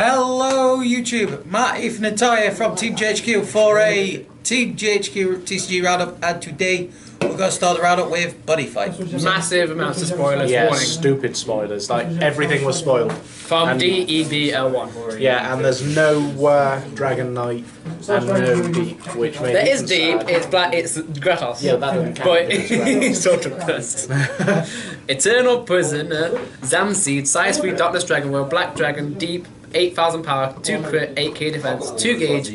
Hello YouTube, Matt, Ethan and Ty from Team GHQ for a Team GHQ TCG Round Up, and today we're going to start the roundup with BuddyFight. Massive amounts of spoilers, yeah, warning. Stupid spoilers, like everything was spoiled. From DEBL1. Yeah, and there's no Dragon Knight and no Deep, which made There me is Deep, sad. it's black, it's Gratos. Yeah, that doesn't count. But It's he's sort of cursed. Eternal Prisoner, Zamseed, Size 3 Darkness Dragon World, Black Dragon, Deep, 8,000 power, 2 crit, 8k defense, 2 gauge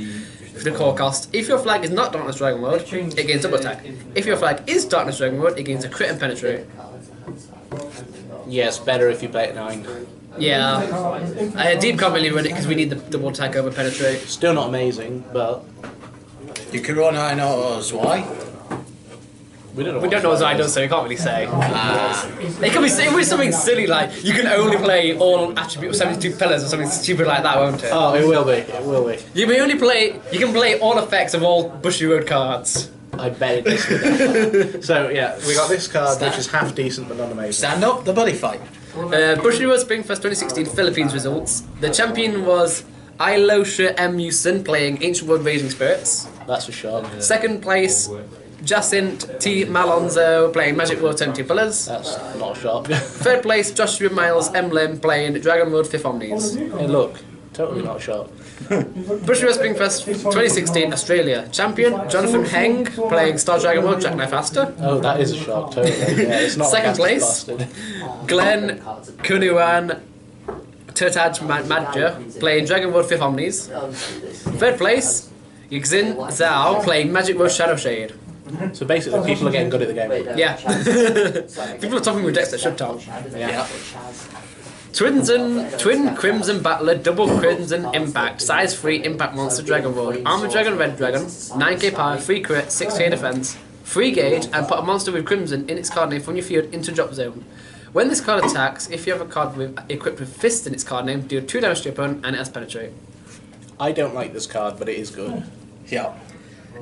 for the core cost. If your flag is not Darkness Dragon World, it gains double attack. If your flag is Darkness Dragon World, it gains a crit and penetrate. Yeah, it's better if you play at 9. Yeah. Deep can't really run it because we need the double attack over penetrate. Still not amazing, but You can run 9 autos, why? we don't know What Zai does, so we can't really say. It could be something silly like you can only play all attribute of 72 pillars or something stupid like that, won't it? Oh, it will be. It will be. You can play all effects of all Bushy Road cards. I bet it is. With that. So yeah, we got this card which is half decent but not amazing. Stand up, the BuddyFight. Bushy Road Springfest 2016 Philippines results. The champion was Ilosha M. Musin playing Ancient World Raging Spirits. That's for sure. Second place, Jacinth T. Malonzo playing Magic World 72 Pillars. That's not a shock. Third place, Joshua Miles M. Lim playing Dragon World 5th Omnis. Hey, look, totally not a shock. Bushy Road Springfest 2016 Australia. Champion, Jonathan Heng playing Star Dragon World Jackknife Aster. Oh, that is a shock, totally. Yeah, it's not Second a place, bastard. Glenn Kunuan Turtaj Madja playing Dragon World 5th Omnis. Third place, Yixin Zhao playing Magic World Shadow Shade. So basically, people are getting good at the game. Yeah. People are topping with decks that should top. Yeah. Twin Crimson Battler, Double Crimson Impact, Size 3 Impact Monster Dragon World, Armor Dragon Red Dragon, 9k power, 3 crit, 6k defense, 3 gauge, and put a monster with Crimson in its card name from your field into drop zone. When this card attacks, if you have a card equipped with Fist in its card name, deal 2 damage to your opponent and it has penetrate. I don't like this card, but it is good. Yeah.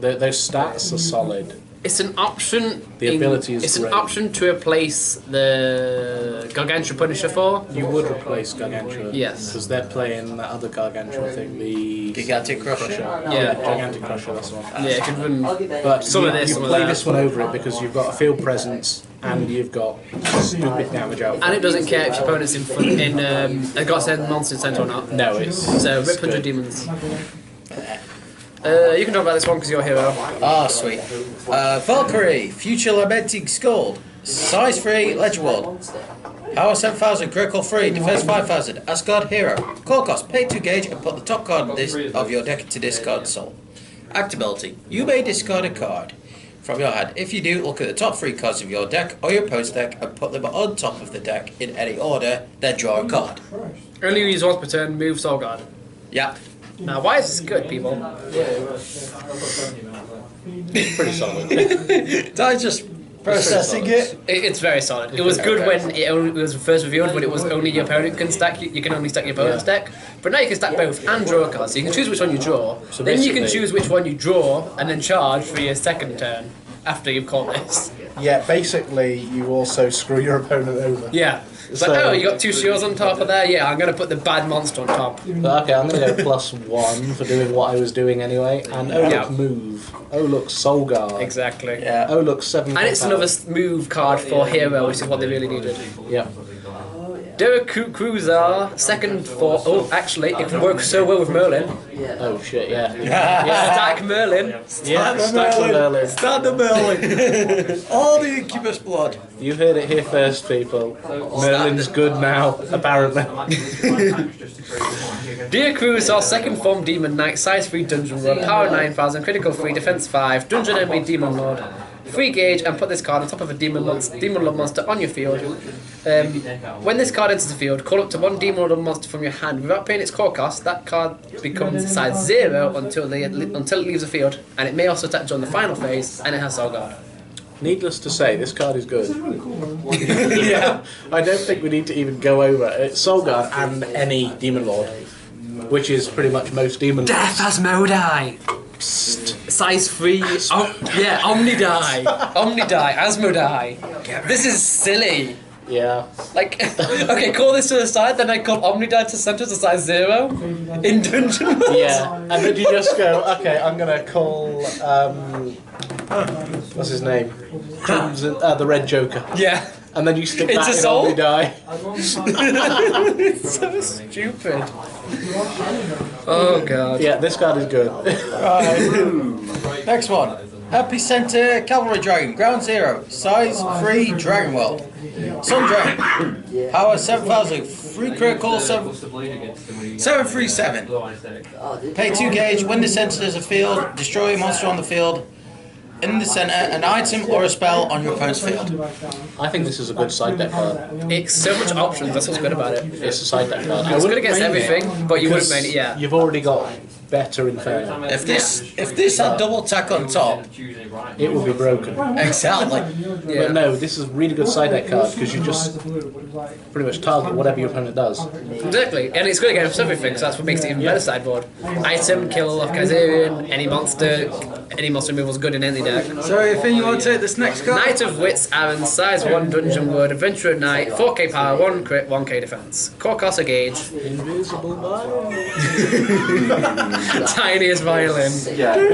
Those stats are solid. It's an option. The ability is It's great. an option to replace the Gargantua Punisher for. You would replace Gargantua. Yes. Because they're playing that other Gargantua thing, the Gigantic Crusher. Yeah. Gigantic Crusher, that's the one. Yeah, it could run. But Some you, of this, you some of play that. this one over it because you've got a field presence and you've got stupid damage out. And it doesn't care if your opponent's in front in a Godsend Monster Center or not. No, it's So it's rip 100 good. demons. You can talk about this one because you're a hero. Ah, sweet. Valkyrie, Future Lamenting Scold, Size 3, Ledger World, Power 7,000, Critical 3, Defense 5,000, Asgard Hero. Core cost, pay 2 gauge and put the top card of your deck into discard soul. Actability, you may discard a card from your hand. If you do, look at the top 3 cards of your deck or your opponent's deck and put them on top of the deck in any order, then draw a card. Only use once per turn, move Soul Guard. Yeah. Now, why is this good, people? Pretty solid. Did just processing it? It's very solid. It was good when it was first revealed, when it was only your opponent can stack. You can only stack your opponent's deck. But now you can stack both and draw a card. So you can choose which one you draw. So then you can basically- choose which one you draw and then charge for your second turn after you've caught this. Yeah, basically you also screw your opponent over. Yeah. It's like, So- oh, you got 2 shields on top of there? Yeah, I'm going to put the bad monster on top. But okay, I'm going to go +1 for doing what I was doing anyway. And oh Yeah. look, move. Oh look, Soul Guard. Exactly. Yeah. Oh look, 7. And it's another move card for hero, which is what they really needed. Yeah. Derek Cruiser, second for... Oh, actually, it works so well with Merlin. Oh shit, yeah. Stack Merlin. Yeah, stack with Merlin. Stand the Merlin. All the incubus blood. You heard it here first, people. Merlin's good now, apparently. Dear Cruiser, second form Demon Knight, size 3 Dungeon Lord, power 9,000, critical 3, defense 5, Dungeon Enemy Demon Lord. 3 gauge and put this card on top of a Demon Lord monster on your field. When this card enters the field, call up to 1 Demon Lord monster from your hand without paying its core cost. That card becomes size 0 until it leaves the field, and it may also attack during the final phase, and it has Soul Guard. Needless to say, this card is good. Yeah, I don't think we need to even go over it. It's Soul Guard and any Demon Lord, which is pretty much most Demon Lords. Death Asmodai! Size 3, yeah, Omnidai, Asmodai. This is silly. Yeah. Like, okay, call this to the side, then I call Omnidad to center to size 0 in Dungeon World. Yeah. And then you just go, okay, I'm gonna call what's his name? Crimson, the Red Joker. Yeah. And then you stick It's that a in soul? Omnidai. It's so stupid. Oh god. Yeah, this card is good. Right. Next one. Epicenter Cavalry Dragon, Ground 0, size 3 Dragon World. Sun Dragon, power 7000, 3 critical, 737. Pay 2 gauge, when the center is a field, destroy a monster on the field. In the center, an item or a spell on your opponent's field. I think this is a good side deck card. It's so much options, that's what's good about it. It's a side deck card. It's good against everything, but you wouldn't main it, yeah. You've already got better Inferno. If this had double tack on top, It will be broken. exactly. Yeah. But no, this is a really good side deck card because you just pretty much target whatever your opponent does. Exactly, and it's good against everything, so that's what makes it even better sideboard. Item, kill off Kazarian, any monster removal is good in any deck. So, you think you want to take this next card? Knight of Wits, Aaron, size 1 Dungeon Word, Adventurer Knight, 4k power, 1 crit, 1k defense. Core cost a gauge, Invisible violin. tiniest violin.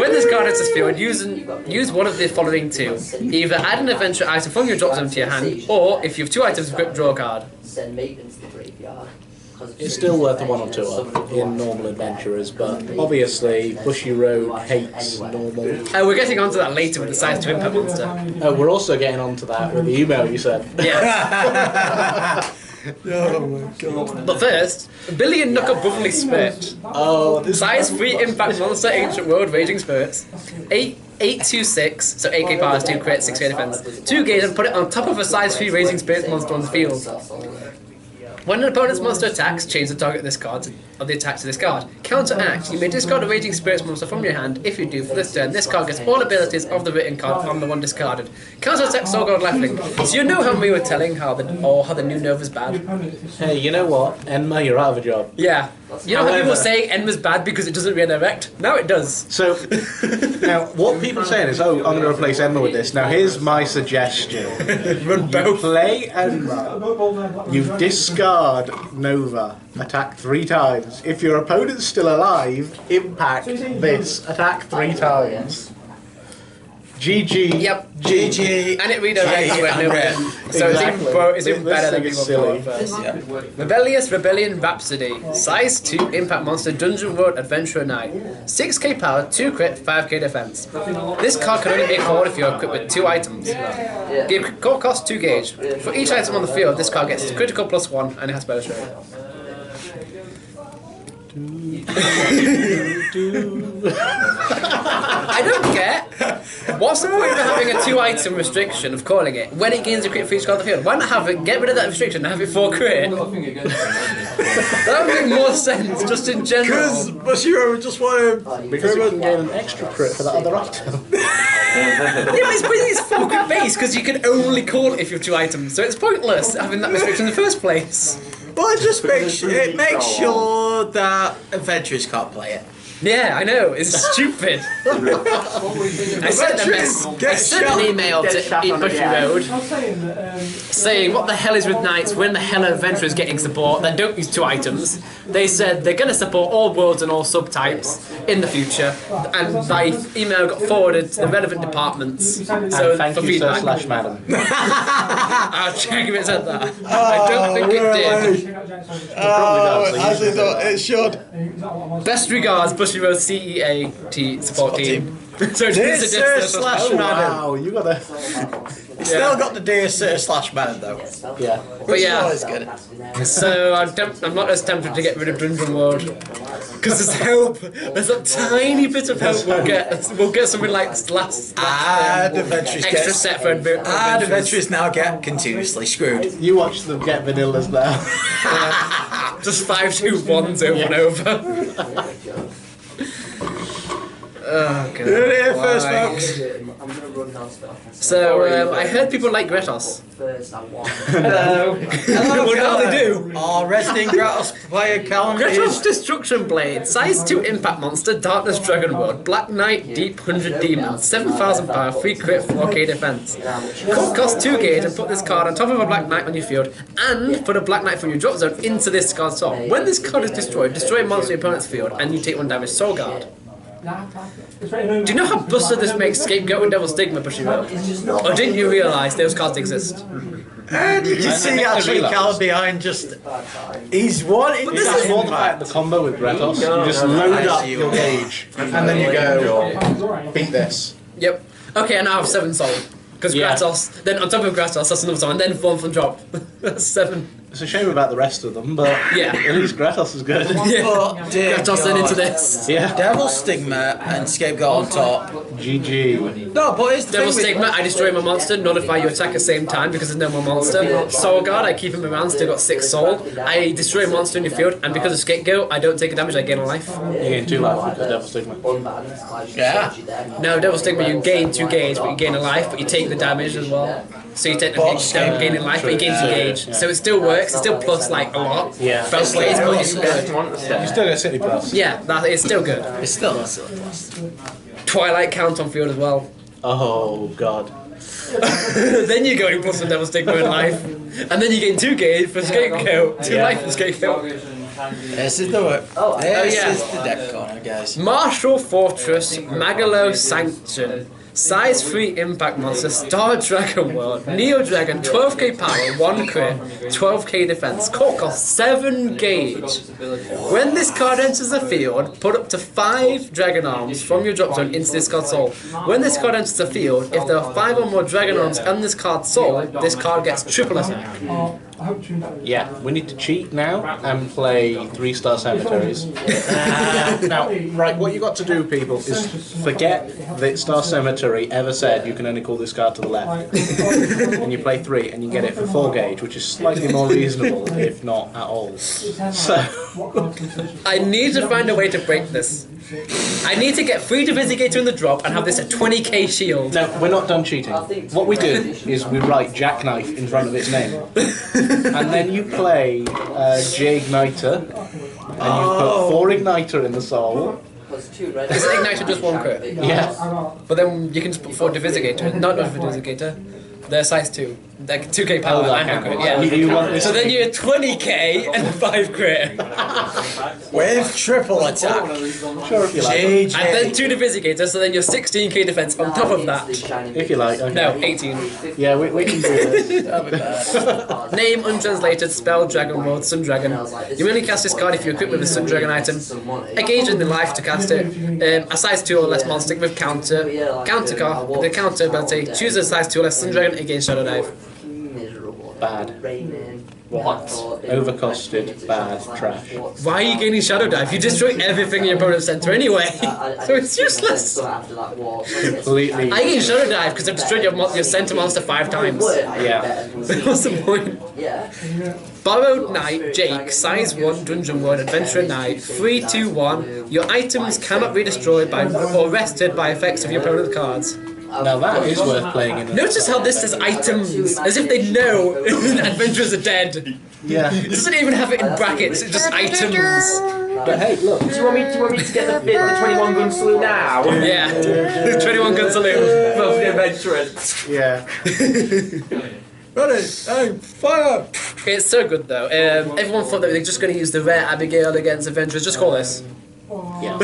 When this card enters field, use one of the following two. Either add an adventure item from your drop zone to your hand, or if you have 2 items, equip, draw a card. Send maintenance to the graveyard. It's still worth a 1 or 2 up in normal adventurers, but obviously Bushy Road hates normal. We're getting onto that later with the size 2 impact monster. Oh, we're also getting onto that with the email you said. Yeah. Oh my god. But first, Billion Knuckle Bubbly Spirit. Oh, this Size 3 impact monster, Ancient World, Raging Spirits. 826, so 8k powers, 2 crit, 6k defense. 2 gauge and put it on top of a size 3 Raging Spirits monster on the field. When an opponent's monster attacks, change the target of this card of the attack to this card. Counteract, you may discard a Raging Spirits monster from your hand. If you do, for this turn, this card gets all abilities of the written card from the one discarded. Counterattack Soul God Lifelink. So you know how we were telling how the new Nova's bad? Hey, you know what? Enma, you're out of a job. Yeah. You know how people However- say Enma's bad because it doesn't redirect? Now it does. So, now, what people are saying is, oh, I'm going to replace Enma with this. Now, here's my suggestion. Run You play Enma, you discard Nova, attack 3 times. If your opponent's still alive, impact this, attack 3 times. GG. Yep. GG. And it redirects Yeah, when no yeah. So Exactly. it's even This better than thing is people silly. thought first. Yeah. Rebellious Rebellion Rhapsody. Size 2 impact monster, Dungeon World Adventurer Knight. 6k power, 2 crit, 5k defense. This card can only be called if you're equipped with 2 items. The core cost 2 gauge. For each item on the field, this card gets critical +1 and it has bonus rate. I don't get what's the point of having a 2 item restriction of calling it when it gains a crit for each card on the field? Why not have it, get rid of that restriction and have it 4 crit? That would make more sense just in general. Because Bashiro would just want to. Because you can gain an extra crit for that other item. Yeah, but it's 4 crit base because you can only call it if you have 2 items, so it's pointless having that restriction in the first place. Well, it just makes sure that adventurers can't play it. Yeah, I know, it's stupid. I sent an email to Bushy Road saying, what the hell is with Knights? When the hell are adventurers getting support that don't use 2 items? They said they're going to support all worlds and all subtypes in the future, and my email got forwarded to the relevant departments. So Thank for you, sir feedback. / madam. I'll check if it said that. I don't think it did. As it thought it should. Best regards, Bushy Road CEAT support team. So Dear it's a Sir distance. / Madam. Wow, you got a... Still got the Dear Sir / Madam though. Yeah. But yeah, Always good. so I'm not as tempted to get rid of Dungeon World because there's hope. There's a tiny bit of hope we'll get. We'll get something like last Adventurers extra get. set for adventurers. Adventurers now get continuously screwed. You watch them get vanillas now. Just 5, 2, 1s over and over. Oh god. You heard it here first, Why? folks. I'm gonna run down stuff. So I heard people like Gretos. First, I want. Hello. Hello, What do they do? All Resident Gratos player calendar Gretos is... Destruction Blade, size 2 impact monster, Darkness Dragon World, Black Knight, Deep 100 Demons, 7,000 power, 3 crit, 4k defense. Cost 2 gauge and put this card on top of a Black Knight on your field and put a Black Knight from your drop zone into this card's top. When this card is destroyed, destroy a monster in your opponent's field and you take 1 damage. Soul Guard. Do you know how busted this makes Scapegoat and Devil Stigma, Bushido? Or didn't you realise those cards exist? And you can see actually Cal behind just... He's wanting... But this is more like the combo with Gretos. You just load up your gauge, and then you go, beat this. Yep. Okay, and now I have 7 soul. Because Gratos, then on top of Gratos, that's another soul, and then 1 from drop. That's 7. It's a shame about the rest of them, but Yeah. at least Gratos is good. Yeah. But, dear Gratos then God. into this. Yeah. Devil Stigma and Scapegoat on top. GG. No, but it's the Devil thing Stigma, I destroy my monster, nullify your attack at the same time because there's no more monster. Soul Guard, I keep him around, still got 6 soul. I destroy a monster in your field, and because of Scapegoat, I don't take a damage, I gain a life. You gain 2 life because Devil Stigma. Yeah. No, Devil Stigma, you gain 2 gauge, but you gain a life, but you take the damage as well. So you technically don't gain a life, but you gain 2 gauge. So it still works, it's still plus like a lot. Yeah. Both ways, but it's good. You still get City Plus. Yeah, it's still good. It's still a silly plus. Twilight count on field as well. Oh god. Then you go in plus 1 Devil Stigma in life. And then you gain 2 gauge for Scapegoat, 2 life for Scapegoat. This is the work. This yeah. is the deck corner, guys. Martial Fortress, Magalo Sanction, size 3 impact monster, Star Dragon World, Neo Dragon, 12k power, 1 crit, 12k defense, core cost 7 gauge. When this card enters the field, put up to 5 Dragon Arms from your drop zone into this card's soul. When this card enters the field, if there are 5 or more Dragon Arms on this card's soul, this card gets triple attack. Yeah, we need to cheat now and play 3-star cemeteries. Now, right, what you got to do, people, is forget that Star Cemetery ever said you can only call this card to the left. And you play 3 and you get it for 4 gauge, which is slightly more reasonable, if not at all. So, I need to find a way to break this. I need to get 3 Divisigator in the drop and have this at 20k shield. no, we're not done cheating. What we do is we write Jackknife in front of its name. And then you play J-Igniter, and you put 4 Igniter in the soul. Is it Igniter just 1 crit? Yeah. But then you can just put 4 Divisigator, not Divisigator. They're size 2. Like 2k power and 1 crit, yeah. You want this So then you're 20k and 5 crit. With triple attack. Sure, if you like. JJ. And then 2 Divisigators, so then you're 16k defense on top of that. If you like, okay. No, 18. Yeah, we can do this. That'd be bad. Name untranslated, spell Dragon World, Sun Dragon. You only cast this card if you equip with a Sun Dragon item. A gauge in the life to cast it. A size 2 or less monster with counter. Counter card, the counter ability. Choose a size 2 or less Sun Dragon against Shadow Dive. Bad. What? Overcosted, bad, trash. Why are you gaining Shadow Dive? You destroy everything in your opponent's center anyway. So it's useless. Completely. I gain Shadow Dive because I've destroyed your center monster 5 times. Yeah. What's the point? Borrowed Knight, Jake, size 1, Dungeon World, Adventurer Knight, 3/2/1. Your items cannot be destroyed by or wrested by effects of your opponent's cards. Now that is worth playing in. Notice how this says items, as if they know adventurers are dead. Yeah. It doesn't even have it in brackets, it's just items. But hey, look. Do you want me to get the 21 gun salute now? Yeah, 21 gun salute. For the adventurers. Yeah. Ready, aim, fire! It's so good though. Everyone thought that they were just going to use the rare Abigail against adventurers. Just call this. Yeah.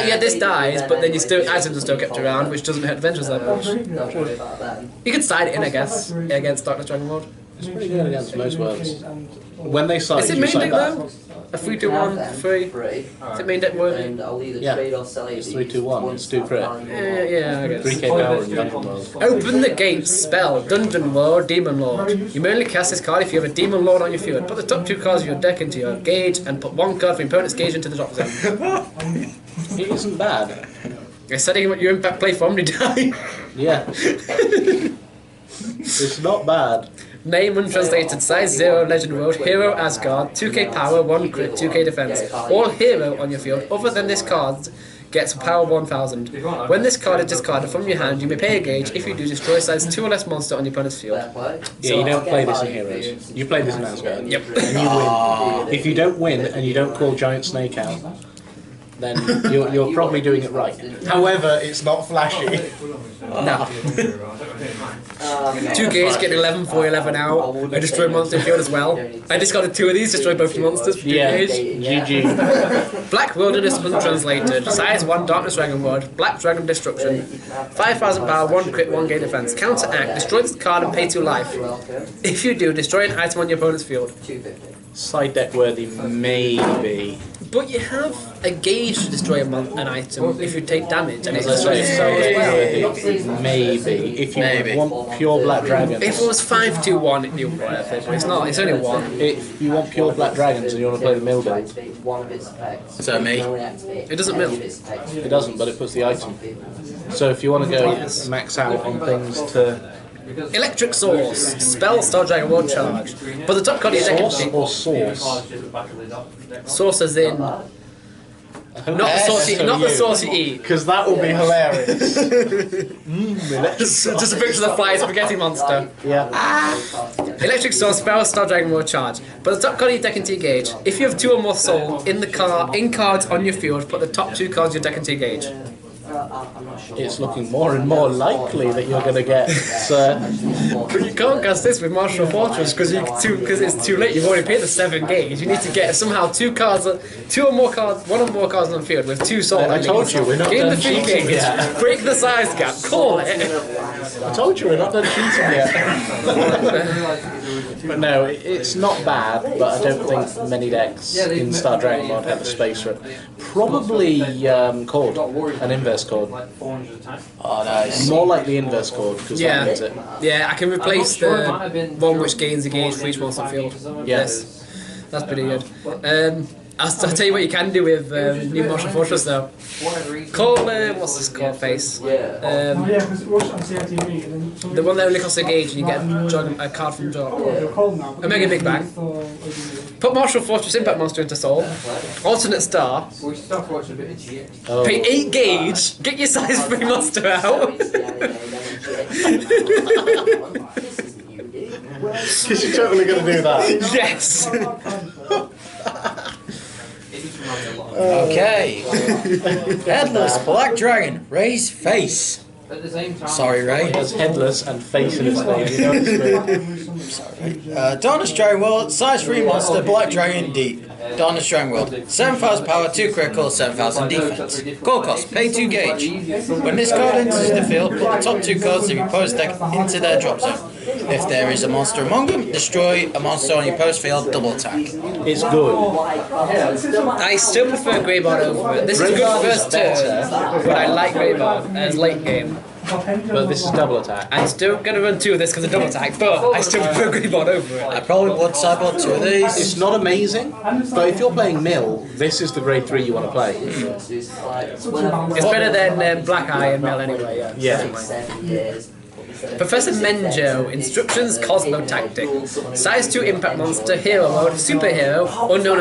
Yeah, this dies, but then you still items are still kept around, which doesn't hurt adventurers that much. You can side it in, I guess, against Darkness Dragon World. It's pretty good against most words. When they side, Is it you main side deck back. though? A 3/2/1, 3. Is it main deck worthy? Yeah. It's 3/2/1. It's 2 crit. Yeah, I guess. 3k power in Dungeon World. Open the gates, spell, Dungeon Lord, Demon Lord. You may only cast this card if you have a Demon Lord on your field. Put the top 2 cards of your deck into your gauge and put 1 card from your opponent's gauge into the drop zone. It isn't bad. You're setting what your impact play for Omni die. Yeah. It's not bad. Name untranslated, size 0, Legend World, Hero Asgard, 2k power, 1 crit, 2k defense. All hero on your field, other than this card, gets power 1000. When this card is discarded from your hand, you may pay a gauge. If you do, destroy size 2 or less monster on your opponent's field. Yeah, you don't play this in Heroes. You play this in Asgard. Yep. And you win. If you don't win and you don't call Giant Snake out, then you're probably doing it right. However, it's not flashy. No. 2 gauge, get 11 for 11 out. I destroy monster field as well. I discarded 2 of these, destroy both your monsters for 2 gauge. GG. Black Wilderness Untranslated. Size 1 Darkness Dragon Ward. Black Dragon Destruction. 5,000 power, 1 crit, 1 gauge defense. Counteract, destroy this card and pay 2 life. If you do, destroy an item on your opponent's field. Side deck worthy, maybe. But you have a gauge to destroy an item if you take damage, and it's As I destroyed say, itself as well. maybe. If you want pure black dragons. If it was 5-2-1, it'd be worth it, but it's not, it's only 1. If you want pure black dragons and you want to play the mill build, So me. It doesn't mill. it doesn't, but it puts the item. So if you want to go max out on things to Electric Source. Spell Star Dragon World Charge. But the top card is source or source. Source as in... Not the sauce you eat. Because that would be hilarious. Just a picture of the fly spaghetti monster. Yeah. Electric Source, Spell Star Dragon World Charge. But the top card of your deck into your gauge. If you have 2 or more soul in cards on your field, put the top 2 cards of your deck into your gauge. It's looking more and more likely that you're going to get. But you can't cast this with Martial Fortress because it's too late. You've already paid the 7 gauge. You need to get somehow 2 or more cards, 1 or more cards on the field with 2 soul. I told you we're not Gain done the 3 cheating gauge. yet. Break the size gap. Call it. I told you we're not done cheating yet. But no, it's not bad, but I don't think many decks in Star Dragon Mod have the space for it. Probably Cord, an inverse Cord. Oh, nice. More likely inverse Cord, because that means it. Yeah, I can replace the one which gains a gauge for each monster field. Yes. That's pretty good. I'll tell you what you can do with new Martial Fortress though. Call, what's this called face? The one that only costs a gauge and you get a card from draw. Omega Big Bang. Put Martial Fortress Impact Monster into Soul. Alternate Star. Pay 8 gauge. Get your size 3 monster out. Because you're totally going to do that. Yes. Okay. Headless Black Dragon. Ray's face. Sorry, Ray. It has headless and face in its name. You know it's Sorry. Darkness Dragon World. Size 3 monster. Black Dragon deep. Darkness Dragon World. 7,000 power, 2 critical, 7,000 defense. Core cost. Pay 2 gauge. When this card enters the field, put the top 2 cards of your opponent's deck into their drop zone. If there is a monster among them, destroy a monster on your post field, double attack. It's good. I still prefer Greybard over it. This is good first turn, but I like Greybard as late game. But this is double attack. I'm still going to run 2 of this because of double attack, but I still prefer Greybard over it. I probably would sideboard 2 of these. It's not amazing, but if you're playing Mill, this is the grade 3 you want to play. It's better than Black Eye and Mill anyway, Yeah. Professor Menjo, Instructions, Cosmo Tactic. Size 2 Impact Monster, Hero Mode, Superhero, Unknown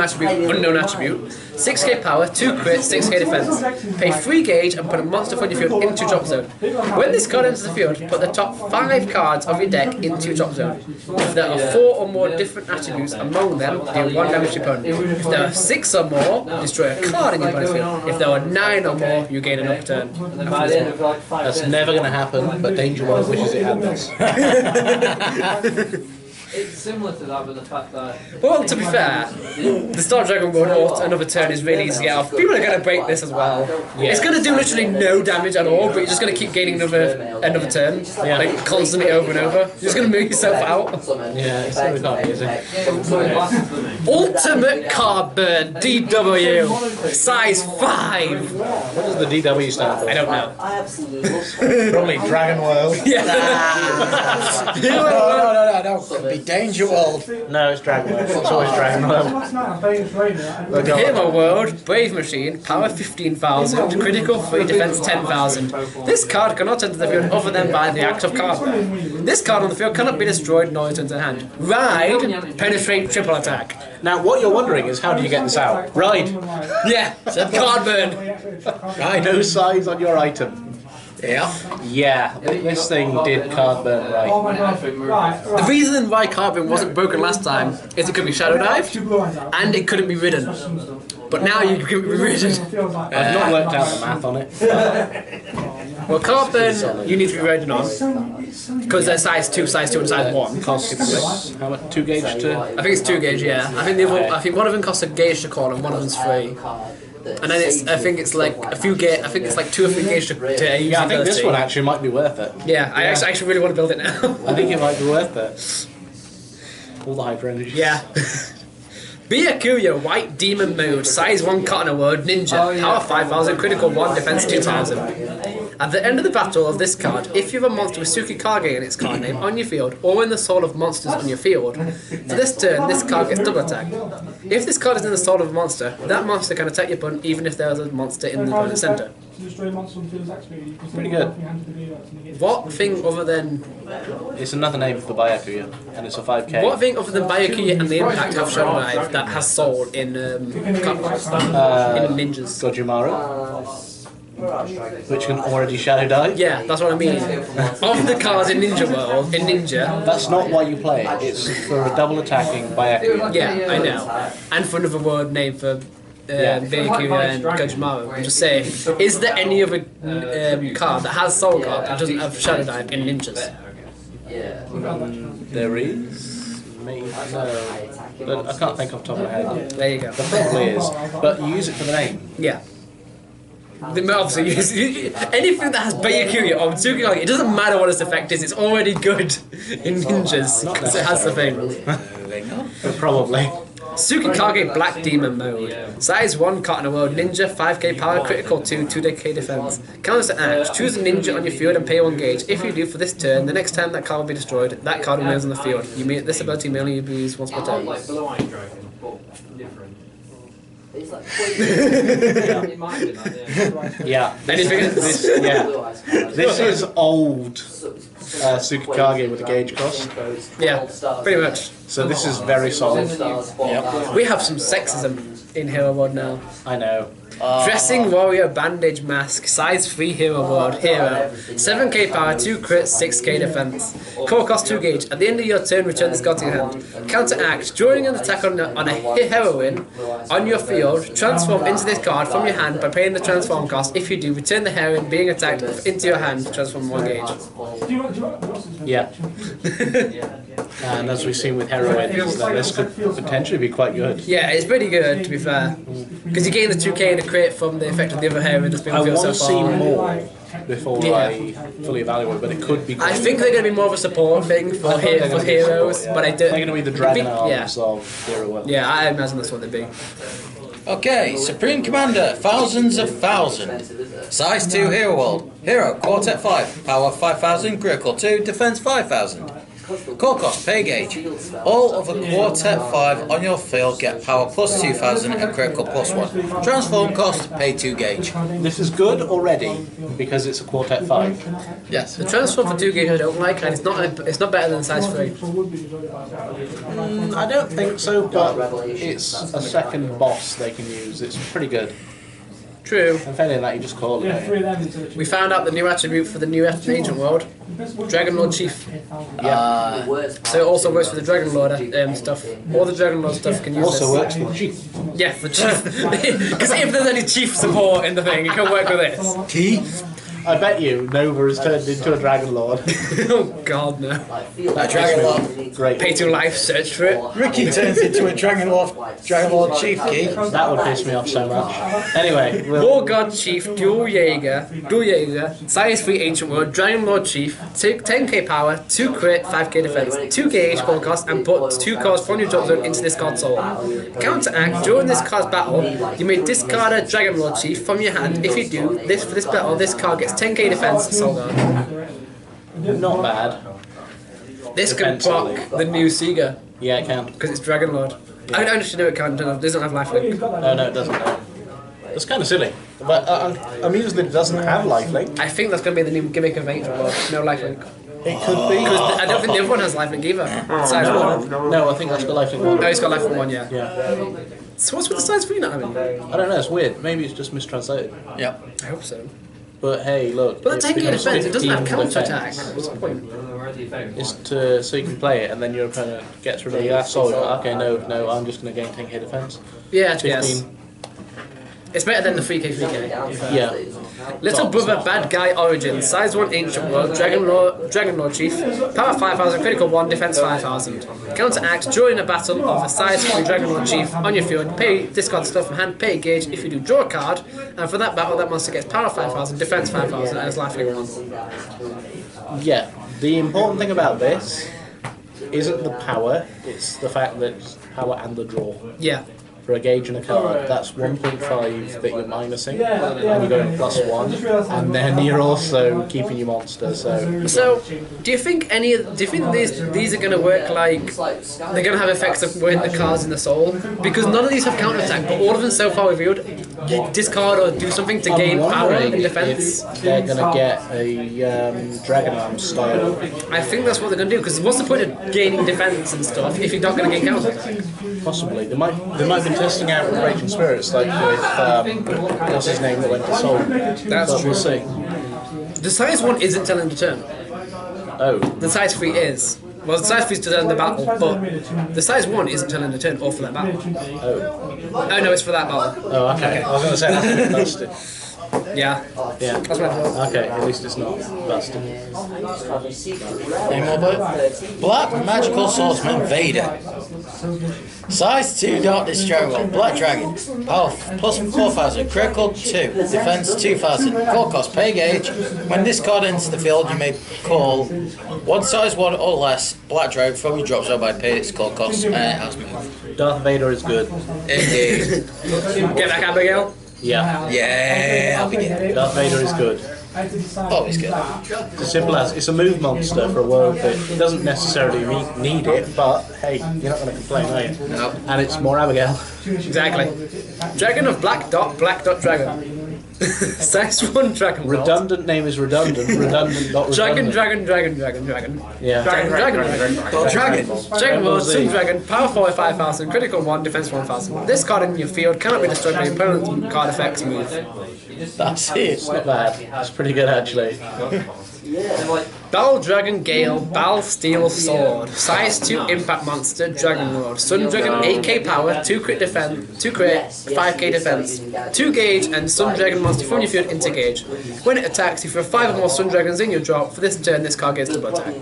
Attribute, 6k power, 2 crit, 6k defense. Pay 3 gauge and put a monster from your field into drop zone. When this card enters the field, put the top 5 cards of your deck into your drop zone. If there are 4 or more different attributes among them, deal 1 damage to your opponent. If there are 6 or more, destroy a card in your opponent's field. If there are 9 or more, you gain an upturn. That's never going to happen, but Danger World wishes it had this. It's similar to that, but the fact that... Well, to be fair, the Star Dragon World another turn is really easy to get off. People are going to break this as well. Yeah. It's going to do literally no damage at all, but you're just going to keep gaining another turn, like constantly over and over. You're just going to move yourself out. Yeah, it's really not easy. Ultimate Card Burn, DW, size 5. What does the DW stand for? I don't know. Probably Dragon World. Yeah. No. It'd be Danger World. No, it's Dragon World. It's always Dragon World. Hero World, Brave Machine, power 15,000, critical free, defense 10,000. This card cannot enter the field other than by the act of card. This card on the field cannot be destroyed nor returned to hand. Ride, penetrate, triple attack. Now, what you're wondering is how do you get this out? Ride. Yeah, card burn. Right, no size on your item. Yeah. Yeah, this thing did card burn right. The reason why card burn wasn't broken last time is it could be shadow dived and it couldn't be ridden. But now you can be ridden. I've not worked out the math on it. Well, card burn you need to be ridden on because they're size 2, and size 1. Costs how much? 2 gauge to? I think it's 2 gauge, yeah. I think one of them costs a gauge to call and one of them's free. And then I think it's like a few gauge. I think it's like 2 or 3 gauge to use. Yeah, I think this one actually might be worth it. Yeah, I actually really want to build it now. I think it might be worth it. All the hyper energy. Yeah. Byakuya, White Demon Mode, size 1 Cotton Award, Ninja, power 5,000, critical 1, defense 2,000. At the end of the battle of this card, if you have a monster with Tsukikage in its card name on your field, or in the soul of monsters on your field, for this turn, this card gets double attack. If this card is in the soul of a monster, that monster can attack your opponent even if there is a monster in the opponent's center. Pretty good. What thing other than... It's another name for Byakuya, and it's a 5k. What thing other than Byakuya and the impact of Shadow Knife that has soul in Cardfight? In Ninjas? Gojimaru, which can already shadow dive. Yeah, that's what I mean. Of the cards in Ninja World, in Ninja... That's not why you play it, it's for a double attacking Byakuya. Yeah, I know. And for another word name for Byakuya and Gojimaru. I'm just saying, is there any other card that has soul card that doesn't have shadow dive in Ninjas? There is? Maybe, no. But I can't think off the top of my head. There you go. There probably is, but you use it for the name. Yeah. Obviously, anything that has Byakuya or Tsukikage, it doesn't matter what its effect is, it's already good in Ninjas, because it has the thing. Probably. Tsukikage Black Demon Mode. Size 1 Cotton World Ninja, 5k power, critical 2, 2k defense. Counters to act, choose a ninja on your field and pay 1 gauge. If you do for this turn, the next time that card will be destroyed, that card remains on the field. You may, this ability may only be used once per turn. Yeah. Anything else? This is old Tsukikage with a gauge cost. Yeah, pretty much. So this is very solid. We have some sexism in Hero World now. I know. Dressing Warrior Bandage Mask, size 3 Hero World, Hero. 7k power, 2 crit, 6k defense. Core cost 2 gauge. At the end of your turn, return this card to your hand. Counteract, during an attack on a heroine on your field, transform into this card from your hand by paying the transform cost. If you do, return the heroine being attacked into your hand, transform 1 gauge. Yeah. And as we've seen with heroines, then this could potentially be quite good. Yeah, it's pretty good, to be fair. Because you gain the 2k and a crit from the effect of the other heroine that's been I on the field want so to see far. more before I fully evaluate, but it could be. I think they're going to be more of a support thing for heroes, but I don't. They're going to be the dragon arms yeah. of Hero World. Yeah, I imagine that's what they'd be. Okay, Supreme Commander, Thousands of Thousand. Size 2 Hero World. Hero, Quartet 5. Power 5,000, critical 2, defense 5,000. Core cost, pay gauge. All of the Quartet 5 on your field get power plus 2,000 and critical plus 1. Transform cost, pay 2 gauge. This is good already because it's a Quartet 5. Yes. The transform for 2 gauge I don't like, and it's not better than size 3. I don't think so, but it's a second boss they can use. It's pretty good. True. And failing that, you just call it. We found out the new attribute for the new Ancient World, Dragon Lord Chief. Yeah. So it also works for the Dragon Lord stuff. All the Dragon Lord stuff can use Also this. works for the Chief. Yeah, for Chief. Because if there's any Chief support in the thing, it can work with this. Teeth. I bet you Nova has turned into a Dragon Lord. Oh god, no. A Dragon Lord. Great. Pay to life, search for it. Ricky turns into a Dragon Lord Chief, Key. That would piss me off so much. Anyway, War God Chief, Dual Jaeger, size 3 Ancient World, Dragon Lord Chief, 10k power, 2 crit, 5k defense, 2 gauge core cost, and put 2 cards from your drop zone into this card's soul. Counteract, during this card's battle, you may discard a Dragon Lord Chief from your hand. If you do, for this battle, this card gets 10k defense, soul guard. not bad. This can block the new Sega, Yeah, it can. because it's Dragon Lord. I don't actually know it can't. It doesn't have lifelink. No, it doesn't. No. It's kind of silly. But I'm amused that it doesn't have lifelink. I think that's going to be the new gimmick of Ancient World. No lifelink. It could be. Because I don't think the other one has lifelink either. Size 1. No, I think that's got lifelink 1. Oh, it's got lifelink 1, yeah. Yeah. So what's with the size 3 not having? I don't know, it's weird. Maybe it's just mistranslated. Yeah. I hope so. But hey, look. But the 10k becomes defense, it doesn't have 15 counter defense. attack. What's the point? It's so you can play it and then your opponent gets rid of the last soul. Okay, no, I'm just going to gain 10k defense. Yeah, 15. yes. It's better than the 3k. Yeah. Little Brother Bad Guy Origin, Size 1 Ancient World, Dragon Lord Chief, Power 5000, Critical 1, Defense 5000. Counteract during a battle of a Size 3 Dragon Lord Chief on your field, discard stuff from hand, pay a gauge if you do draw a card, and for that battle that monster gets Power 5000, Defense 5000, and has lifelink 1. Yeah. The important thing about this isn't the power, it's the fact that it's power and the draw. Yeah. For a gauge and a card, that's 1.5 that you're minusing, and you're going +1, and then you're also keeping your monster. So do you think these are going to work like they're going to have effects of wearing the cards in the soul? Because none of these have counter attack, but all of them so far revealed you discard or do something to gain power and defense. They're going to get a Dragon Arm style. I think that's what they're going to do. Because what's the point of gaining defense and stuff if you're not going to gain counter attack? Possibly. They might be testing out with Raging Spirits, like with what's his name that went to Soul. That's true. We'll see. The size 1 isn't telling the turn. Oh. The size 3 is. Well, the size 3 is telling the battle, but the size 1 isn't telling the turn or for that battle. Oh. Oh no, it's for that battle. Oh, okay. I was going to say that's a bit busted. Yeah. Yeah. That's what I thought. Okay, at least it's not busted. Any more Black Magical Swordsman Vader. Size 2 Dark Destroyer, Black Dragon. Power +4000, critical 2, defense 2000, core cost, pay gauge. When this card enters the field, you may call one size 1 or less Black Dragon from your drop zone by pay its core cost and it has move. Darth Vader is good. Indeed. Get back, Abigail. Yeah. Yeah, I'll begin. Darth Vader is good. Always good. It's as simple as it's a move monster for a world that doesn't necessarily need it, but hey, you're not going to complain, are you? No. And it's more Abigail. Exactly. Dragon of Black Dot Dragon. Size 1 Dragon Lord. Redundant name is redundant. Redundant, not redundant. Dragon. Yeah. Dragon Lord, Sun Dragon, Power 4 5000, Critical 1, Defense 1000. This card in your field cannot be destroyed by your opponent's card effects move. That's it. It's not bad. It's pretty good actually. Bal Dragon Gale, Bal Steel Sword, Size 2 Impact Monster, Dragon Lord, Sun Dragon 8k power, 2 crit defense, 2 crit, 5k defense, 2 gauge, and Sun Dragon monster from your field into gauge. When it attacks, if you have 5 or more Sun Dragons in your drop, for this turn this card gets double attack.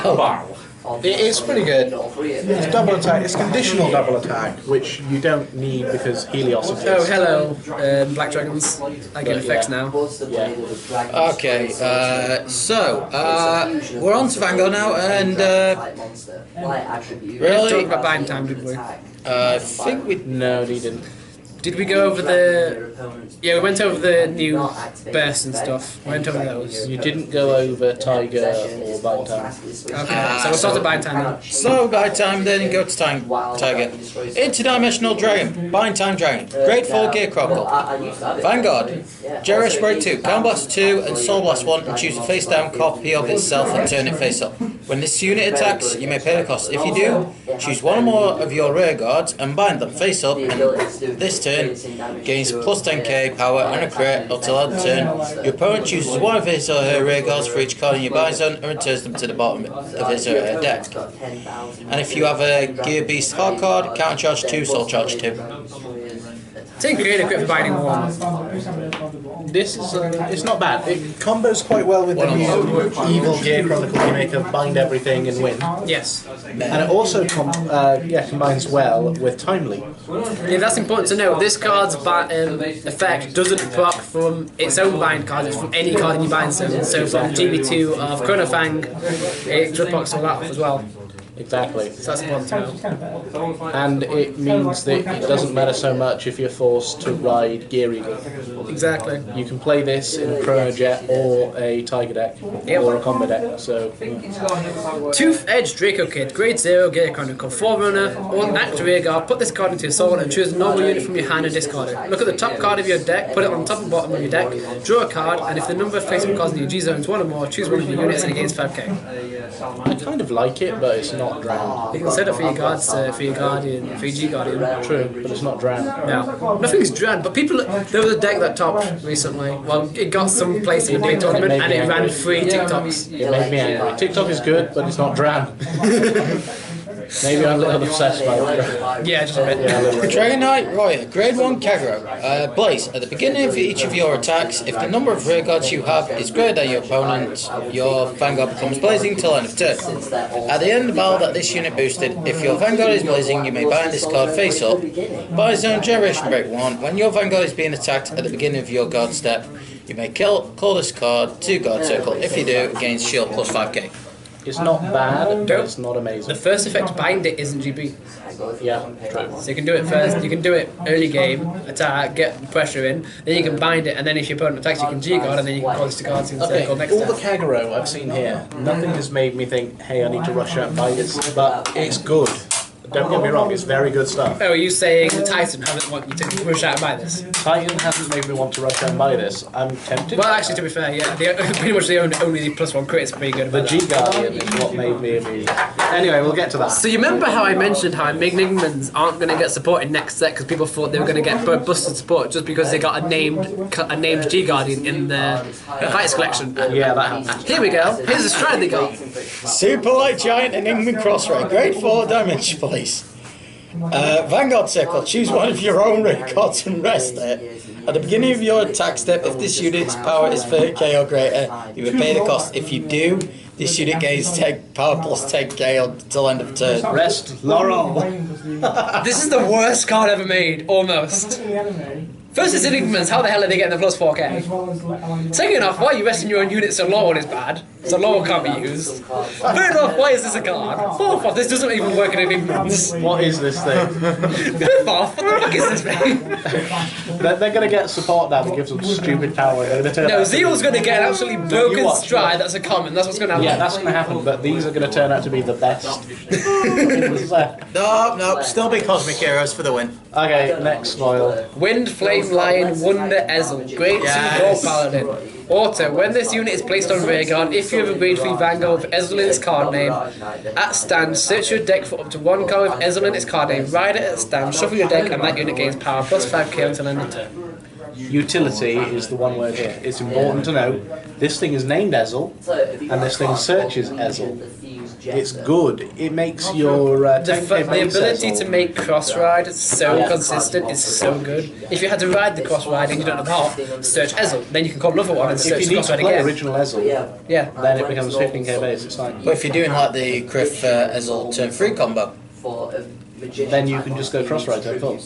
Wow. It's pretty good. It's double attack. It's conditional double attack, which you don't need because Helios exists. Oh, hello, Black Dragons. I get effects now. Yeah. Okay, so we're on to Vanguard now, and We really, talked about buying time, didn't we? I think we. No, he didn't. Did we go over the... Yeah, we went over the new bursts and stuff. We went over those. You didn't go over Tiger or Bind Time. Okay, so we'll start at buying time now. So by time, then go to Tiger. Interdimensional Dragon, Bind Time Dragon, Grade 4 Gear Chronicle, Vanguard, Jerish Break 2, Count Blast 2, and Soul Blast 1, and choose a face down copy of itself and turn it face up. When this unit attacks, you may pay the cost. If you do, choose one or more of your rear guards and bind them face up, and this turn gains plus 10k power and a crit until end of turn. Your opponent chooses one of his or her rear guards for each card in your bind zone and returns them to the bottom of his or her deck. And if you have a Gear Beast hard card, counter charge 2, soul charge 2. Take great equip for binding 1. This is it's not bad. It combos quite well with the new Evil Gear Chronicle remake of Bind Everything and Win. Yes. And it also combines well with Timely. Yeah, that's important to know. This card's effect doesn't proc from its own bind card, it's from any card in your bind zone. So from GB2 of Chronofang, it just procs all that off as well. Exactly. So that's important to know. And it means that it doesn't matter so much if you're forced to ride Gear Eagle. Exactly. You can play this in a Chrono Jet or a Tiger deck or a combo deck. So Tooth Edge Draco Kid, Grade 0, Gear Chronicle, Forerunner, or Act Rearguard. Put this card into your soul and choose a normal unit from your hand and discard it. Look at the top card of your deck, put it on top and bottom of your deck, draw a card, and if the number of placement cards in your G zone is 1 or more, choose one of your units and it gains 5k. I kind of like it, but it's not drowned. You can set it for your guards, for your Guardian, for your G Guardian. True, but it's not drowned. No, nothing's dread, but people, there was a deck that topped recently. Well, it got some place in the big tournament and it ran 3 TikToks. It made me angry. TikTok is good, but it's not drowned. Maybe I'm a little obsessed by it. Yeah, just a bit. Dragon Knight Royer, Grade 1 Kagero. Blaze, at the beginning of each of your attacks, if the number of rear guards you have is greater than your opponent, your Vanguard becomes blazing till end of turn. At the end of battle that this unit boosted, if your Vanguard is blazing, you may bind this card face up. By zone Generation Break 1, when your Vanguard is being attacked at the beginning of your guard step, you may call this card to guard circle. If you do, it gains shield plus 5k. It's not bad, but it's not The amazing. first effect, bind it, isn't GB. Yeah, true. So you can do it first, you can do it early game, attack, get pressure in, then you can bind it, and then if your opponent attacks you can G-guard, and then you can call this to cards in the Okay, circle next all the time. Kagero I've seen here, nothing has made me think, hey, I need to rush out and buy this, but it's good. Don't get me wrong, it's very good stuff. Oh, are you saying the Titan hasn't want you to rush out and buy this? Titan hasn't made me want to rush out and buy this. I'm tempted. Well, actually, to be fair, yeah, pretty much only the +1 crit is pretty good. The About G that. Guardian is what made me immediate. Anyway, we'll get to that. So you remember how I mentioned how Migmans aren't going to get supported next set because people thought they were going to get busted support just because they got a named G Guardian in the Fighters collection. Yeah, that happened. Here we go. Here's the stride they got. Super Light Giant and Ingman Crossray, Grade 4 damage, please. Vanguard Circle, choose one of your own records and rest it. At the beginning of your attack step, if this unit's power is 30k or greater, you will pay the cost. If you do, this unit gains power plus 10k until end of turn. Rest Laurel. This is the worst card ever made, almost. First it's Enigmas, how the hell are they getting the +4k? Second off, why are you resting your own units so Laurel is bad? So Laurel can't be used. Third off, why is this a card? Fourth off, this doesn't even work in Enigmas. What is this thing? Fifth off, what the fuck is this thing? They're going to get support now that gives them stupid power. They're gonna turn No, out Zeal's going to get an absolutely broken watch. stride, that's a common, that's what's going to happen. Yeah, that's going to happen, but these are going to turn out to be the best. No, still be Cosmic Heroes for the win. Okay, next spoil. Wind, Flame, Lion, Wonder, Ezel. Grade 2 Yes. Gold Paladin. Auto, when this unit is placed on rearguard, if you have a grade 3 Vanguard with Ezel in its card name, at stand, search your deck for up to 1 card with Ezel in its card name, ride it at stand, shuffle your deck, and that unit gains power plus 5k until end of turn. Utility is the one word here. It's important to note, this thing is named Ezel, and this thing searches Ezel. It's good. It makes your The 10k base ability Ezel. to make cross ride so consistent is so good. If you had to ride the cross ride and you don't know how, search Ezel. Then you can call another one and If search you the need cross to ride play again. original Ezel, Yeah. then it becomes 15k base. It's fine. But if you're doing like the Criff Ezel turn 3 combo, Then you can just go cross ride turn 4.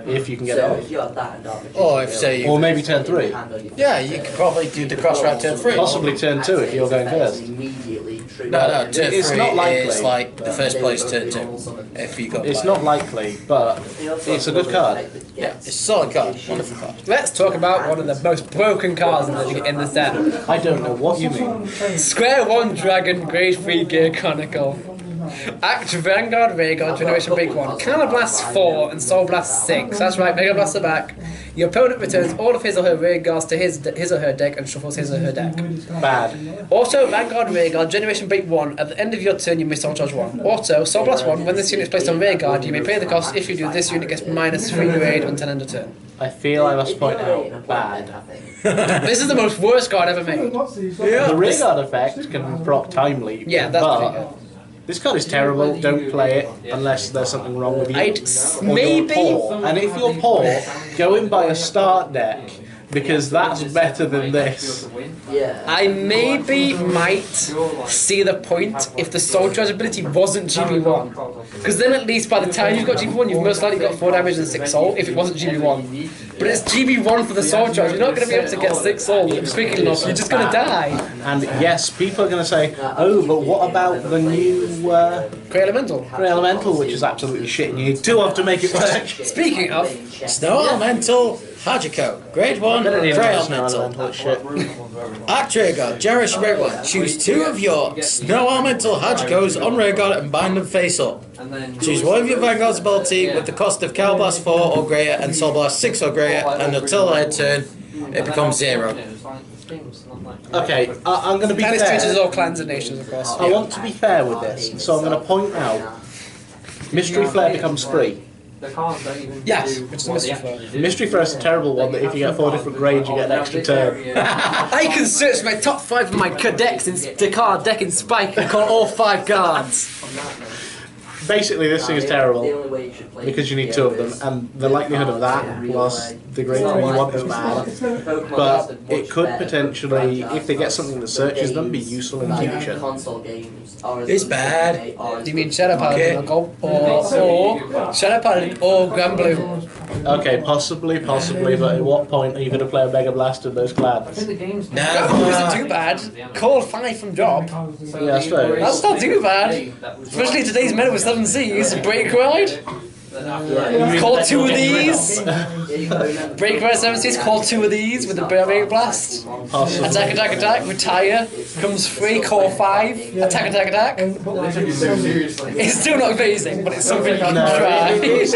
If you can get it off. or if say Or you, maybe turn 3. yeah, you could probably do the cross route turn 3. Possibly turn 2 if you're going first. No, turn It's 3 not likely. is like the first place turn 2. If you got It's like- not likely, but it's a good card. Yeah, it's a solid card, wonderful card. Let's talk about one of the most broken cards in the set. I don't know what you mean. Square 1 Dragon, Grade 3 Gear Chronicle. Act Vanguard, Rearguard, Generation Break 1. Counter Blast 4 and Soul Blast 6. That's right, Mega Blaster back. Your opponent returns all of his or her Rearguards to his or her deck and shuffles his or her deck. Bad. Also, Vanguard, Rearguard, Generation Break 1. At the end of your turn, you may Soul Charge 1. Also, Soul Blast 1. When this unit is placed on Rearguard, you may pay the cost. If you do, this unit gets -3 grade until end of turn. I feel I must point out, bad. This is the most worst card ever made. The rearguard effect can proc timely. Yeah, that's but pretty good. this card is terrible. Don't play it unless there's something wrong with you. I'd Or you're maybe- poor. And if you're poor, go and buy a start deck because that's better than this. I maybe might see the point if the Soul Charge ability wasn't GB1. Because then at least by the time you've got GB1, you've most likely got 4 damage and 6 soul if it wasn't GB1. But it's GB1 for the sword charge. You're not going to be able to get 6 soul quickly enough. You're just going to die. And yes, people are going to say, oh, but what about the new Grey Elemental. Grey Elemental, which is absolutely shit, and you need 2 of to make it work. Speaking of, Snow Elemental, Hajiko, Grade 1, Grey Elemental. Shit. Act Rearguard, Jarish Red 1. Choose 2 of your Snow Elemental Hajikos on Rearguard and bind them face up. Choose one of your Vanguard's ability with the cost of Cal Blast 4 or greater and Soul Blast 6 or greater, and until their turn, it becomes 0. Okay, I'm going to be and it fair. switches all clans and nations, of course. I want to be fair with this, so I'm going to point out Mystery Flare becomes free. Yes, which is a Mystery Flare. Mystery Flare is a terrible one that if you get 4 different grades, you get an extra turn. I can search my top 5 of my cadets in the card deck in Spike and call all 5 guards. Basically, this thing is terrible because you need 2 of them, and the likelihood of that plus the grade 3 you want is bad. But it could potentially, if they get something that searches them, be useful in the future. It's bad. Do you mean Shadow Paladin or Shadow Paladin or Grand Blue? Okay, possibly, but at what point are you going to play a Mega Blast in those clans? Grand Blue isn't too bad. Call 5 from drop. Yeah, I suppose. That's not too bad. Especially today's meta with 7 Cs. Break Ride. Call 2 of these. Break Ride 7 Cs. Call 2 of these with the Mega Blast. Possibly. Attack. Retire. Comes free. Call 5. Attack. It's still not amazing, but it's something you can try. It's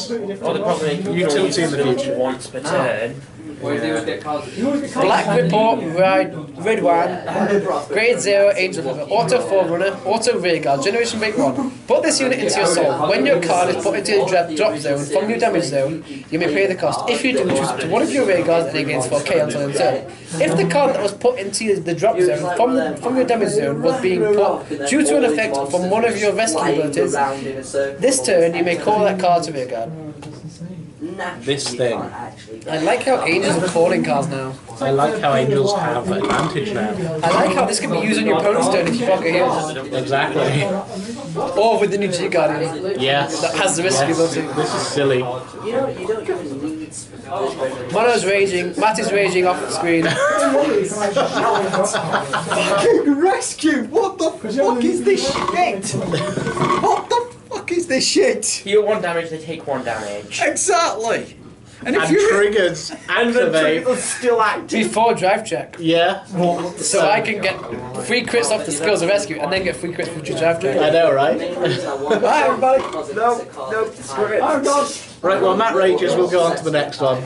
Utility in the future. Once per turn. Black Report, Red One, Grade 0, Angel Lover, Auto Forerunner, Auto Rearguard, Generation Break 1. Put this unit into your soul. When your card is put into the drop zone from your damage zone, you may pay the cost. If you do, choose up to one of your Rearguards and it gains 4k until end turn. If the card that was put into the drop zone from your damage zone was being put due to an effect from one of your rescue abilities, this turn you may call that card to Rearguard. This thing. I like how Angels are calling cards now. I like how Angels have advantage now. I like how this can be used on your opponent's turn if you block a heal. Exactly. Or with the new G Guardian. Yes. That has the rescue ability. This is silly. Mono's raging, Matt is raging off the screen. Fucking rescue! What the fuck is this shit? What the fuck is this shit? Heal 1 damage, they take 1 damage. Exactly! And if And you triggers And the activate. trigger's still active. Before drive check. Yeah. So I can get free crits off the skills of rescue and then get free crits from drive check. I know, right? Bye everybody! No, screw it. Oh god! Right, well, Matt rages, we'll go on to the next one.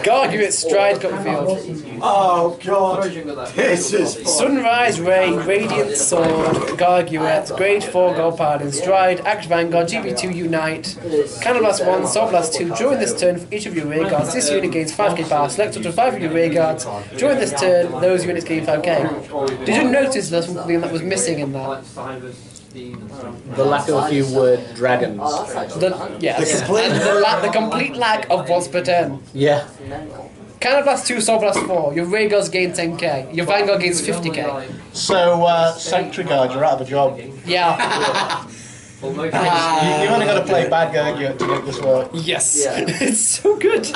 Garguit, Stride, Cutfield. Oh god! This is Sunrise Ray, Radiant Sword, Garguet, Grade 4 Gold Paladin, Stride, Act Vanguard, GB2 Unite, Cannon Blast 1, Soul Blast 2. During this turn, for each of your rearguards, this unit gains 5k power. Select up to 5 of your rearguards. During this turn, those units gain 5k. Did you notice there's something that was missing in that? The lack of a few word dragons. Yes. The complete lack of once per turn. Yeah. Cannon Blast 2, Soul Blast 4. Your rearguards gain 10k. Your Vanguard gains 50k. So, Sanctuary Guard, you're out of a job. Yeah. You've only got to play bad Garguit to make this work. Yes. It's so good.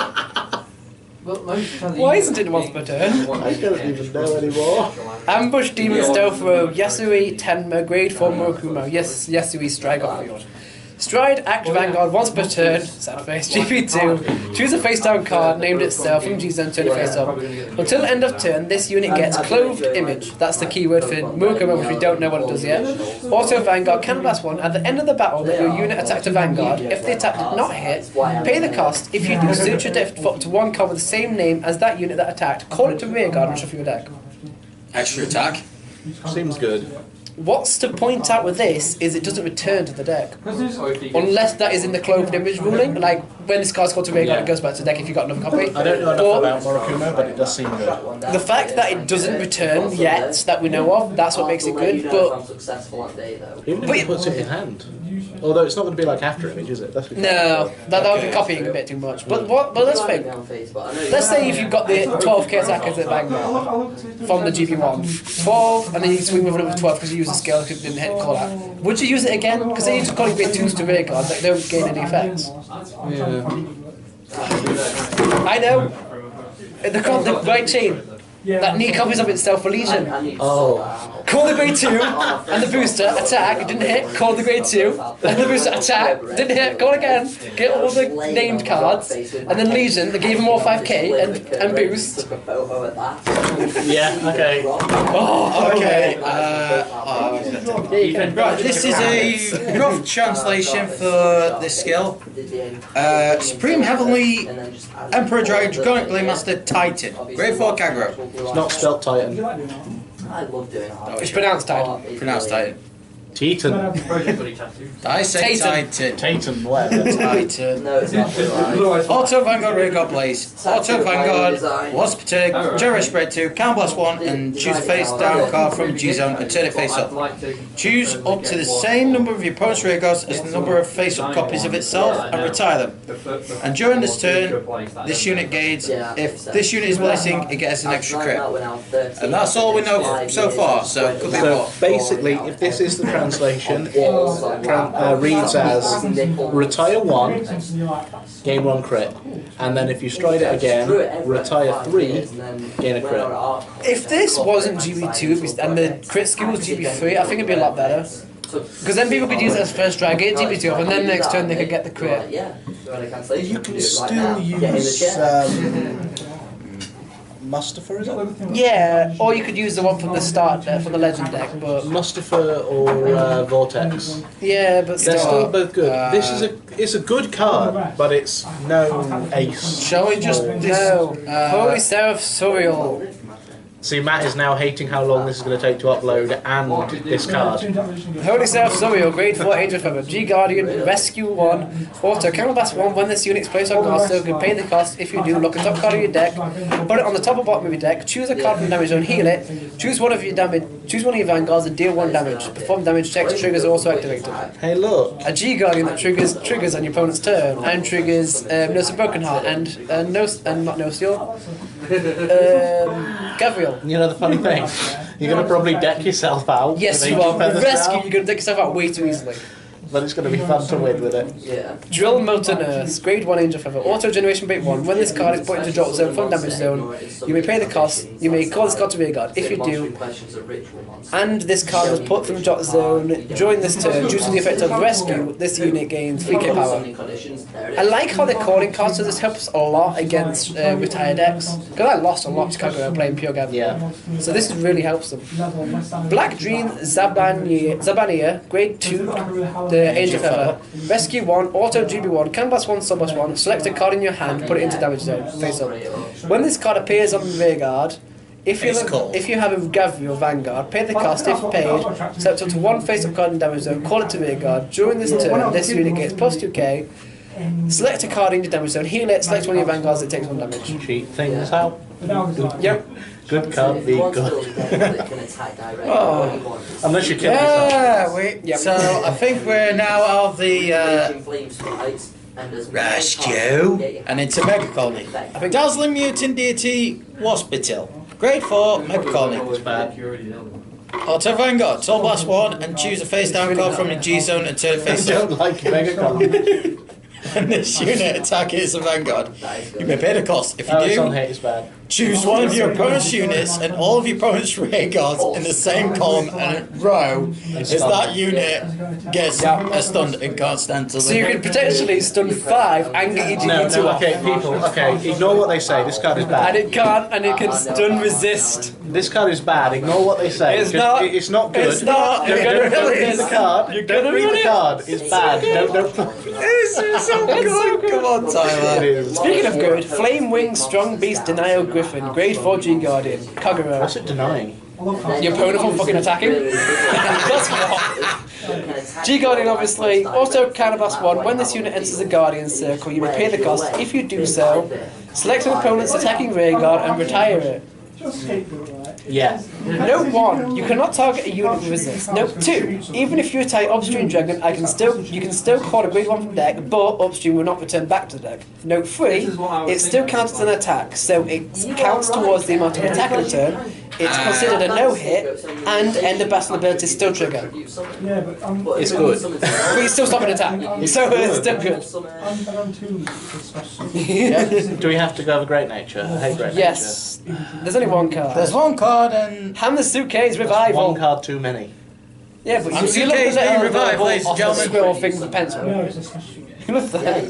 Why isn't it once per turn? I don't even know anymore. Ambush, Demon, Stealth Row, Yasui, Tenma, Grade 4 Morokumo. Yes, Yasui, Strike off field. Stride, Act Vanguard, once per turn, sad face, GP2, choose a face down card, named itself, from G-Zone, turn it face up. Until end of turn, this unit gets Clothed Image, that's the keyword for Murakumo, which we don't know what it does yet. Also Vanguard, Cannon Blast 1, at the end of the battle that your unit attacked a Vanguard, if the attack did not hit, pay the cost. If you do, search your deck for up to 1 card with the same name as that unit that attacked, call it to rearguard and shuffle your deck. extra attack. Seems good. What's to point out with this is it doesn't return to the deck. Unless that is in the Clothed Image ruling, like when this card's called to rearguard, it goes back to the deck if you've got another copy. I don't know enough about Morokumo, but it does seem good. The fact that it doesn't return yet, that we know of, that's what makes it good, but Even if he puts it in hand. Although it's not going to be like after image, is it? That's No, that would be copying a bit too much. But let's think. Let's say if you've got the 12k attackers at Vanguard from the GB1, 12, and then you swing with another 12 because you use the scale because it didn't hit call out. Would you use it again? Because then you just calling bit 2s to rear guard, they don't gain any effects. Yeah. I know. They're called the right chain. That neat copies of itself for Legion. Oh. Call the grade 2 and the booster, attack, didn't hit, call the grade 2, and the booster, attack, didn't hit, call again, get all the named cards, and then Legion, they gave them all 5k and boost. Yeah, okay. Oh, okay. Right, this is a rough translation for this skill. Supreme Heavenly Emperor Dragon Draconic Blade Master Titan. Grade 4 Kagro. It's not spelt Titan. I love doing hard. It's pronounced Titan. Pronounced Titan. Titan. I say Titan. Titan, whatever. Titan. No, it's not right. Auto Vanguard Rear Blaze. Auto Vanguard, Wasp Attack, Gyro Spread 2, Can Blast 1, and choose a face down card from G Zone and turn it face up. Choose up to the same number of your opponent's rear guards as the number of face up copies of itself and retire them. And during this turn, this unit gains. If this unit is blazing, it gets an extra crit. And that's all we know so far, so it could be So more. basically, if this is the translation, it reads as retire 1, gain 1 crit. And then if you stride it again, retire 3, gain a crit. If this wasn't GB2 and the crit skill was GB3, I think it'd be a lot better. Because then people could use it as first drag, get GB2 up, and then next turn they could get the crit. You can still use Mustafa, is it? Yeah, or you could use the one from the start from the legend deck, but Mustafa or Vortex. yeah, but They're still still. both good. This is it's a good card, but it's no ace. Shall we just... No. Holy Seraph Suriel. See, Matt is now hating how long this is going to take to upload and this card. Holy Seraph Suriel, grade 4 Angel Feather, G Guardian, Rescue 1, Auto, Counterblast 1, when this unit's placed on guard, so you can pay the cost. If you do, look at top card of your deck, put it on the top or bottom of your deck, choose a card from damage zone, heal it, choose one of your vanguards and deal 1 damage. Perform damage checks, triggers are also activated. Hey, look. A G Guardian that triggers on your opponent's turn, and triggers Nurse of Broken Heart, and not No Steel, Gavriel. You know the funny thing? You're going to probably deck yourself out. Yes, with you Angel are. Feathers With Rescue, now, you're going to take yourself out way too easily. but it's going to be fun to win with it. Yeah. Drill Motor Nurse, grade 1 Angel Feather, Auto Generation Bait 1. When this card is put into drop zone from damage zone, you may pay the cost. You may call this card to rear guard. If you do, and this card was put from the drop zone during this turn, due to the effect of Rescue, this unit gains 3k power. I like how they're calling cards, so this helps a lot against retired decks. Because I lost a lot to Kagura playing Pure Gavin. Yeah. So this really helps them. Black Dream Zabania, grade 2, the Angel Feather. Rescue 1, Auto GB1, Canvas 1, Subbus 1, select a card in your hand, put it into damage zone, face up. When this card appears on the rear guard, if you have a Gavriel Vanguard, pay the cost. If paid, select up to 1 face-up card in damage zone, call it to rear guard. During this turn, this unit gets plus 2k. Select a card in your damage zone, heal it, select one of your Vanguards that takes 1 damage. Cheat things out. Yep. Good can't be good. Unless you kill Yeah, yourself. wait. So I think we're now out of the rescue and into Mega Colony. Dazzling Mutant Deity Waspitil. Grade 4 Mega Colony. Auto Vanguard, Soul Blast 1 and choose a face down card from the G Zone and turn it I face up. don't like Mega Colony. And this unit attack is a Vanguard. You may pay the cost. If you It's on do, hate is bad. choose one of your opponent's units and all of your opponent's rear guards in the same column and row as that unit gets a stunned and can't stand till So you could potentially stun 5 and get your No, GB2 no, off. okay, people, okay, ignore what they say. This card is And bad. it can't, and it can stun resist. This card is bad. Ignore what they say. It's 'cause not. It's not good. It's not. You're gonna Don't read read the card. You're Don't gonna read read the it. card. It's bad. Don't. This is so good. Come on, It Tyler. is. Speaking of good, Flame Wing Strong Beast Denial Griffin, grade 4 G Guardian, Kagura. What's it denying? Your opponent from fucking attacking? That's what. G Guardian obviously, Auto Canvas 1, when this unit enters the Guardian Circle, you may pay the cost. If you do so, select an opponent's attacking rear guard and retire it. Yeah. Note 1. You cannot target a unit with resist. Note 2. Even if you attack upstream dragon, you can still call a grade 1 from deck, but upstream will not return back to the deck. Note 3. It still counts as an attack, so it counts towards the amount of attack in a turn. It's considered a no-hit, and end of battle ability still trigger. It's good. But you still stop an attack, so it's still good. Do we have to go over Great Nature? I hate Great Yes. There's only one card. There's one card and Hand the Suitcase Nature. Revival. One card too many. Yeah, but And you look at Suitcase being revived, ladies and off the gentlemen. squirrel thing with the pencil. You look at that.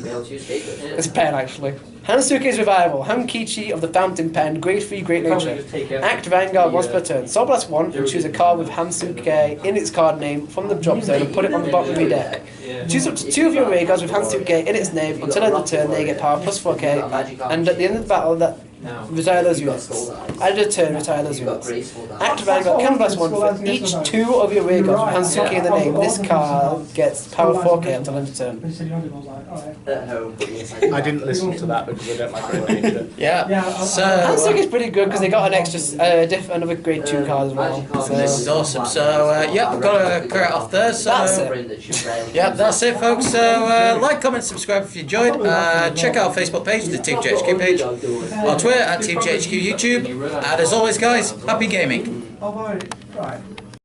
It's a pen, actually. Hansuke's Revival. Hankichi of the Fountain Pen. Grade 3, Great Nature. Act Vanguard once per turn. Soul Blast 1 and choose a card with Hansuke in its card name from the drop zone and put it on the bottom of your deck. Choose up to 2 of your array cards with Hansuke in its name. Until end of the turn, they get power plus 4k. And at the end of the battle, retire those units. Add a turn, retire those units. Act Vanguard, Cannon Blast 1 for each 2 of your array cards with Hansuke in the name. This card gets power 4k until end of turn. I didn't listen to that because I don't like Great Nature. yeah. So Hansuke is pretty good because they got an extra, another grade 2 card as well. this is So, awesome. So yeah, I've got to clear it off there. So That's it. yeah, that's it, folks. So like, comment, subscribe if you enjoyed. Check out our Facebook page, the Team GHQ page, our Twitter at Team GHQ YouTube, and as always, guys, happy gaming. Right.